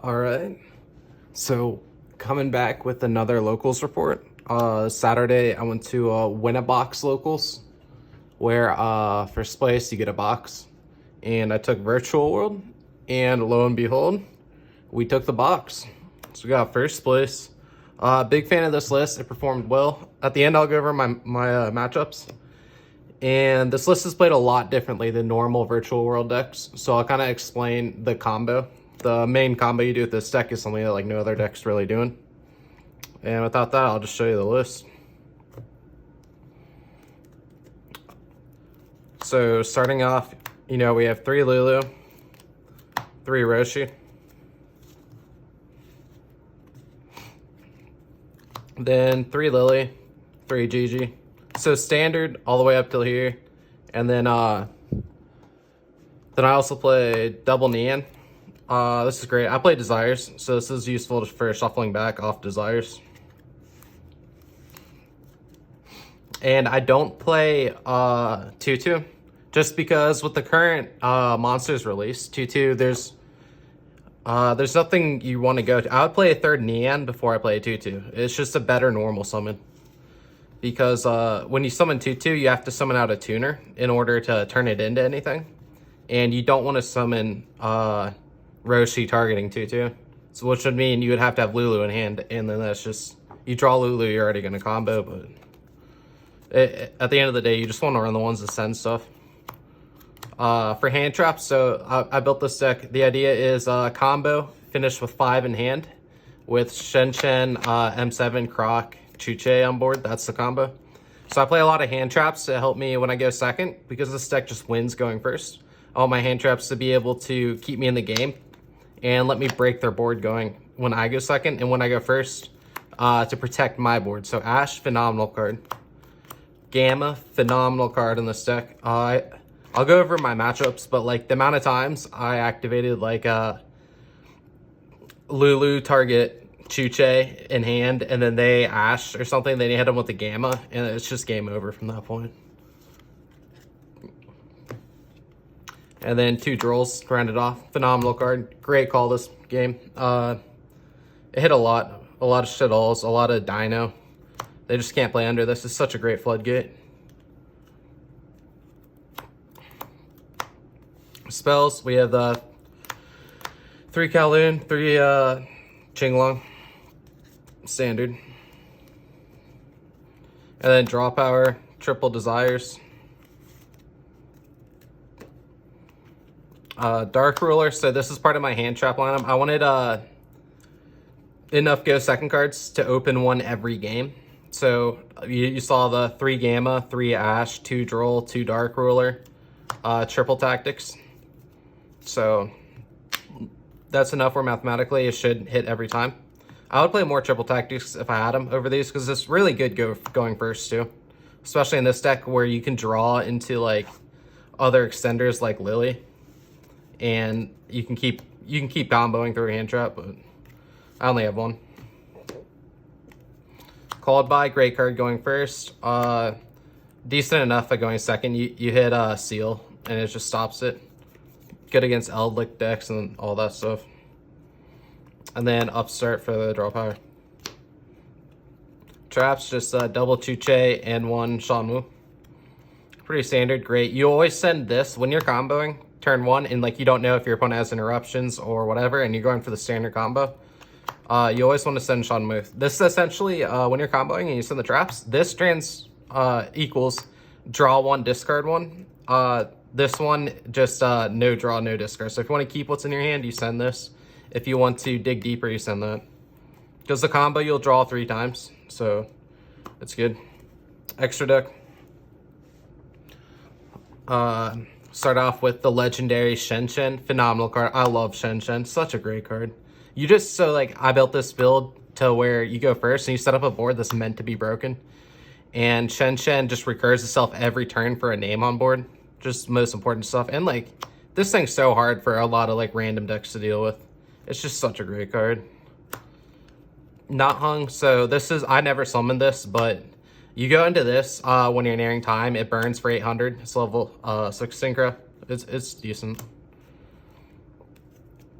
All right. So coming back with another locals report. Saturday I went to Win a Box locals, where first place you get a box, and I took Virtual World, and lo and behold, we took the box. So we got first place. Big fan of this list. It performed well. At the end, I'll go over my matchups. And this list is played a lot differently than normal Virtual World decks. So I'll kind of explain the combo. The main combo you do with this deck is something that like no other deck's really doing. And without that, I'll just show you the list. So starting off, we have 3 Lulu, 3 Roshi, then 3 Lily, 3 Gigi. So standard all the way up till here. And then I also play double Nian. This is great. I play Desires, so this is useful for shuffling back off Desires. And I don't play Tutu, just because with the current monsters release, Tutu, there's nothing you want to go to. I would play a 3rd Nian before I play a Tutu. It's just a better normal summon. Because when you summon Tutu, you have to summon out a tuner in order to turn it into anything. And you don't want to summon Roshi targeting Tutu. So which would mean you would have to have Lulu in hand. And then that's just, you draw Lulu, you're already going to combo. But at the end of the day, you just want to run the ones that send stuff. For hand traps, so I built this deck. The idea is combo, finish with 5 in hand. With Shen, M7, Croc, Chuche on board. That's the combo. So I play a lot of hand traps to help me when I go second, because this deck just wins going first. I want my hand traps to be able to keep me in the game and let me break their board going when I go second and when I go first, to protect my board. So Ash, phenomenal card. Gamma, phenomenal card in this deck. I'll go over my matchups, but like the amount of times I activated like Lulu target Chuche in hand, and then they Ash or something, then you hit them with the Gamma, and it's just game over from that point. And then 2 Drolls to round it off. Phenomenal card. Great call this game. It hit a lot of shit alls, a lot of Dino. They just can't play under this. It's such a great floodgate. Spells, we have the 3 Kowloon, 3 Qinglong. Standard. And then draw power, triple Desires. Dark Ruler, so this is part of my hand trap lineup. I wanted enough go second cards to open one every game. So you saw the 3 Gamma, 3 Ash, 2 Droll, 2 Dark Ruler, triple Tactics. So that's enough where mathematically it should hit every time. I would play more triple tactics if I had them over these, because it's really good going first too. Especially in this deck where you can draw into like other extenders like Lily. And you can keep comboing through a hand trap, but I only have one. Called by, great card going first. Decent enough at going second. You hit Seal and it just stops it. Good against Eldlick decks and all that stuff. And then upstart for the draw power. Traps, just double Chuche and 1 Shanwu. Pretty standard, great. You always send this when you're comboing turn 1 and like you don't know if your opponent has interruptions or whatever and you're going for the standard combo. You always want to send Shanwu. This essentially, when you're comboing and you send the traps, this equals draw 1, discard 1. This one, just no draw, no discard. So if you want to keep what's in your hand, you send this. If you want to dig deeper, you send that. Because the combo, you'll draw 3 times. So it's good. Extra deck. Start off with the legendary Shen. Phenomenal card. I love Shen. Such a great card. I built this build to where you go first and you set up a board that's meant to be broken. And Shen just recurs itself every turn for a name on board. Just most important stuff. And like, this thing's so hard for a lot of like random decks to deal with. It's just such a great card. Not hung. So this is, I never summoned this, but you go into this when you're nearing time. It burns for 800. It's level 6 synchro. It's decent.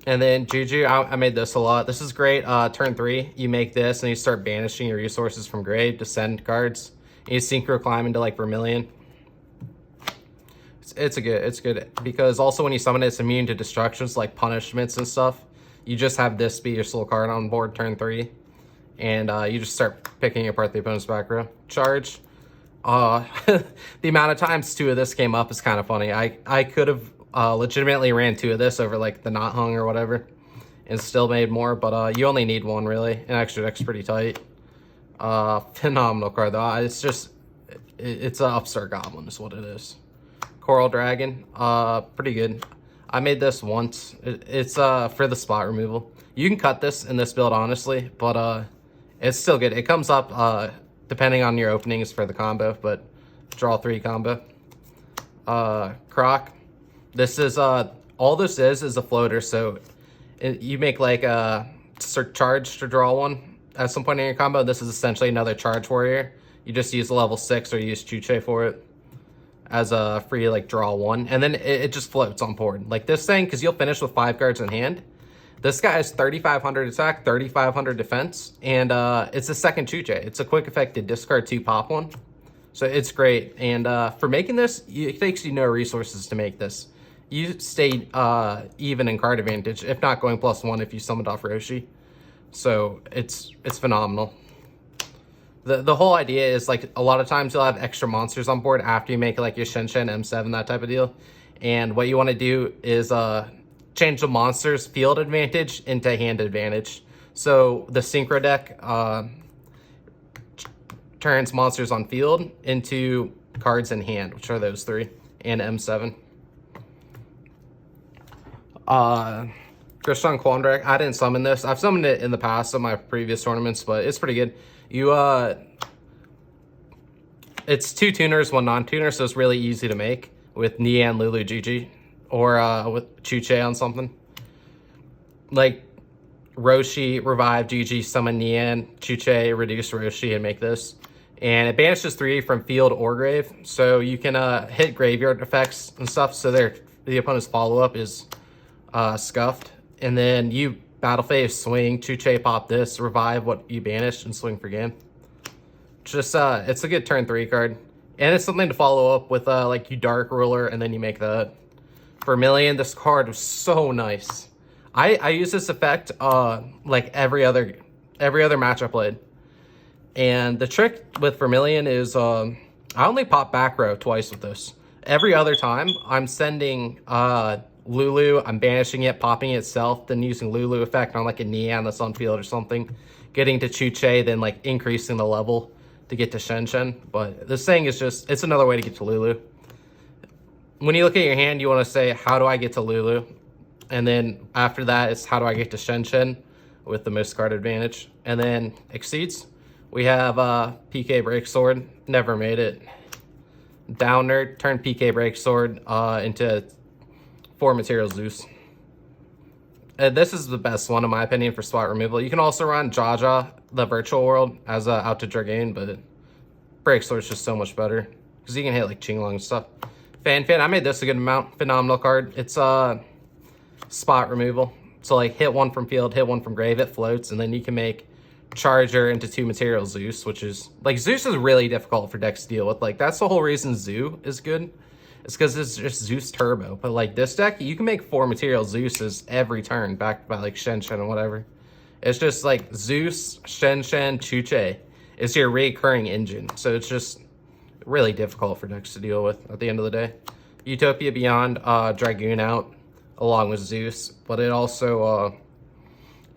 And then Juju, I made this a lot. This is great. Turn 3, you make this and you start banishing your resources from grave to send cards. And you synchro climb into like Vermilion. It's good because also when you summon it, it's immune to destructions like punishments and stuff. You just have this be your sole card on board turn 3. And you just start picking apart the opponent's back row. Charge. The amount of times 2 of this came up is kind of funny. I could have legitimately ran 2 of this over like the Not Hung or whatever and still made more, but you only need 1 really. And extra deck's pretty tight. Phenomenal card though. It's just, it's an Upstart Goblin is what it is. Coral Dragon, pretty good. I made this once. It's for the spot removal. You can cut this in this build honestly, but it's still good. It comes up depending on your openings for the combo, but draw 3 combo. Croc. This is all this is a floater, so you make like a charge to draw 1 at some point in your combo. This is essentially another charge warrior. You just use a level 6 or use Chuche for it as a free like draw 1, and then it just floats on board. Like this thing, because you'll finish with 5 cards in hand. This guy has 3,500 attack, 3,500 defense, and it's a second Chuche. It's a quick effect to discard 2, pop 1. So it's great, and for making this, it takes you no resources to make this. You stay even in card advantage, if not going +1 if you summoned off Roshi. So it's phenomenal. The whole idea is like a lot of times you'll have extra monsters on board after you make like your Shen Shen, M7, that type of deal. And what you want to do is change the monster's field advantage into hand advantage. So the synchro deck turns monsters on field into cards in hand, which are those 3, and M7. Krishan Quandrak, I didn't summon this. I've summoned it in the past in my previous tournaments, but it's pretty good. You it's 2 tuners, 1 non-tuner, so it's really easy to make with Nian, Lulu, Gigi, or with Chuche on something. Like Roshi, revive Gigi, summon Nian, Chuche, reduce Roshi, and make this. And it banishes 3 from field or grave, so you can hit graveyard effects and stuff, so the opponent's follow-up is scuffed. And then you battle phase, swing, Chuche, pop this, revive what you banished, and swing for game. Just it's a good turn 3 card, and it's something to follow up with like you Dark Ruler, and then you make that. Vermilion, this card was so nice. I use this effect like every other match I played, and the trick with Vermilion is I only pop back row twice with this. Every other time I'm sending Lulu, I'm banishing it, popping it itself, then using Lulu effect on like a Nian that's on field or something, getting to Chuche, then like increasing the level to get to Shen Shen. But this thing is just, it's another way to get to Lulu. When you look at your hand, you want to say, how do I get to Lulu? And then after that, it's how do I get to Shen Shen with the most card advantage? And then Exceeds, we have PK Break Sword, never made it. Downer, turn PK Break Sword into 4 material Zeus. This is the best one in my opinion for spot removal. You can also run Jaja, the virtual world, as out to Dragon, but Break Sword's just so much better because you can hit like Qinglong and stuff. Fan, I made this a good amount. Phenomenal card. It's spot removal. So like hit 1 from field, hit 1 from grave, it floats, and then you can make Charger into 2 material Zeus, which is like Zeus is really difficult for decks to deal with. Like that's the whole reason Zoo is good. It's because it's just Zeus Turbo. But like this deck, you can make 4 material Zeuses every turn, backed by like Shen Shen and whatever. It's just like Zeus, Shen Shen, Chuche. It's your recurring engine. So it's just really difficult for decks to deal with at the end of the day. Utopia Beyond, Dragoon out along with Zeus. But it also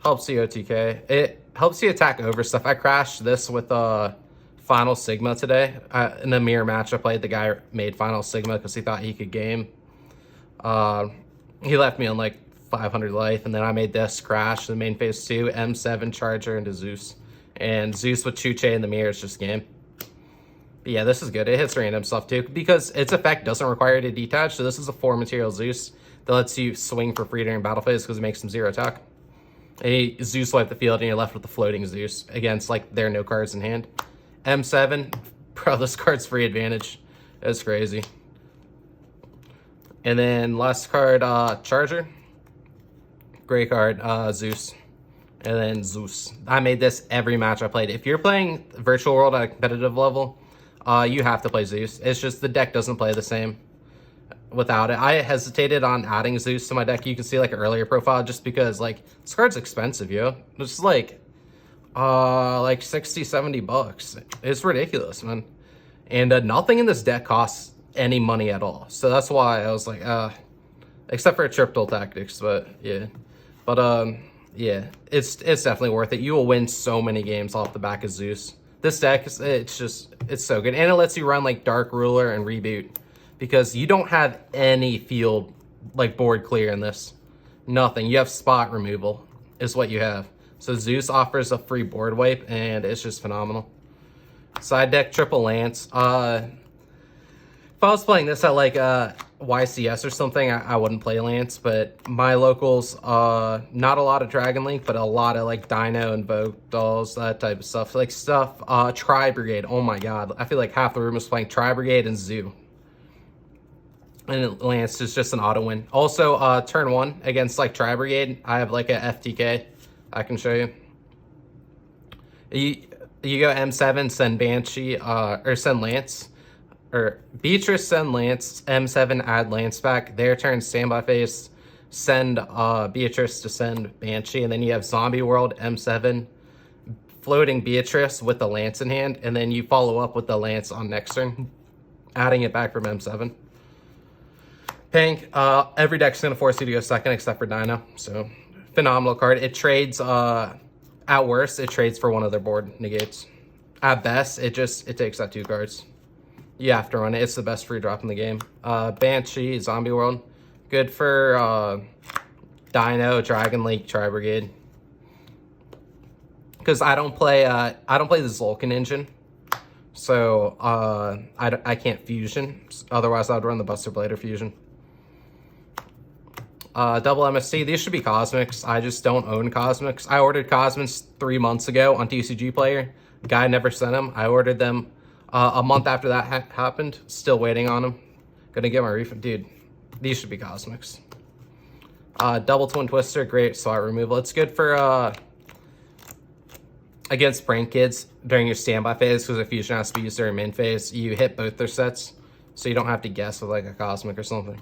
helps the OTK. It helps you attack over stuff. I crashed this with Final Sigma today. In a mirror match I played, the guy made Final Sigma because he thought he could game. He left me on like 500 life, and then I made this crash, the main phase 2, M7 Charger into Zeus. And Zeus with Chuche in the mirror is just game. But yeah, this is good. It hits random stuff too, because its effect doesn't require you to detach, so this is a 4 material Zeus that lets you swing for free during battle phase because it makes them 0 attack. And you Zeus wipe the field, and you're left with the floating Zeus against like there are no cards in hand. M7, bro, this card's free advantage. That's crazy. And then last card, Charger. Great card. Zeus. And then Zeus. I made this every match I played. If you're playing Virtual World at a competitive level, you have to play Zeus. It's just the deck doesn't play the same without it. I hesitated on adding Zeus to my deck. You can see like an earlier profile just because like this card's expensive, yo. It's like 60, 70 bucks. It's ridiculous, man. And nothing in this deck costs any money at all. So that's why I was like, except for Triple Tactics, but yeah. But yeah, it's definitely worth it. You will win so many games off the back of Zeus. This deck, it's so good. And it lets you run like Dark Ruler and Reboot because you don't have any field like board clear in this. Nothing. You have spot removal is what you have. So Zeus offers a free board wipe and it's just phenomenal. Side deck Triple Lance. If I was playing this at like YCS or something, I wouldn't play Lance, but my locals, not a lot of Dragon Link, but a lot of like Dino and Vogue dolls, that type of stuff. Like Tri Brigade, oh my god. I feel like half the room is playing Tri Brigade and Zoo. And Lance is just an auto win. Also, turn 1 against like Tri Brigade, I have like a FTK I can show you. You go M7, send Banshee, or send Lance. Or Beatrice, send Lance, M7, add Lance back. Their turn, standby phase, send Beatrice to send Banshee. And then you have Zombie World, M7, floating Beatrice with the Lance in hand. And then you follow up with the Lance on next turn, adding it back from M7. Pink, every deck's going to force you to go second except for Dino. So, phenomenal card. It trades, at worst, it trades for one of their board negates. At best, it takes out 2 cards. You have to run it. It's the best free drop in the game. Banshee, Zombie World. Good for Dino, Dragon Link, Tri Brigade. Because I don't play the Tzolkin engine. So I can't fusion. Otherwise I would run the Buster Blader fusion. Double MST. These should be Cosmics. I just don't own Cosmics. I ordered Cosmics 3 months ago on TCG Player. Guy never sent them. I ordered them a month after that happened. Still waiting on them. Gonna get my refund. Dude, these should be Cosmics. Double Twin Twister. Great slot removal. It's good for against Prank Kids during your standby phase because a fusion has to be used during main phase. You hit both their sets, so you don't have to guess with like a Cosmic or something.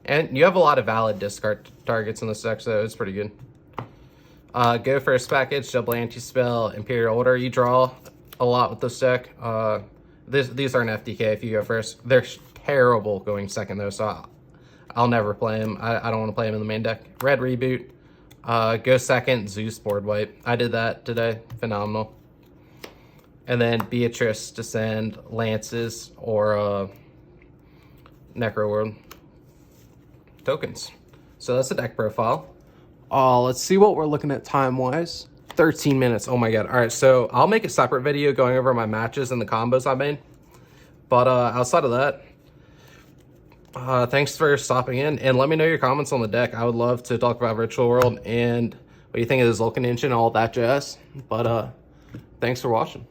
And you have a lot of valid discard targets in this deck, so it's pretty good. Go first package, double anti-spell, Imperial Order. You draw a lot with this deck. These aren't FDK if you go first. They're terrible going second though, so I'll never play them. I don't want to play them in the main deck. Red Reboot. Go second, Zeus board wipe. I did that today. Phenomenal. And then Beatrice to send Lances or Necro World tokens. So that's the deck profile. Let's see what we're looking at time-wise. 13 minutes. Oh my god. All right, so I'll make a separate video going over my matches and the combos I made. But outside of that, thanks for stopping in. And let me know your comments on the deck. I would love to talk about Virtual World and what you think of the Tzolkin engine and all that jazz. But thanks for watching.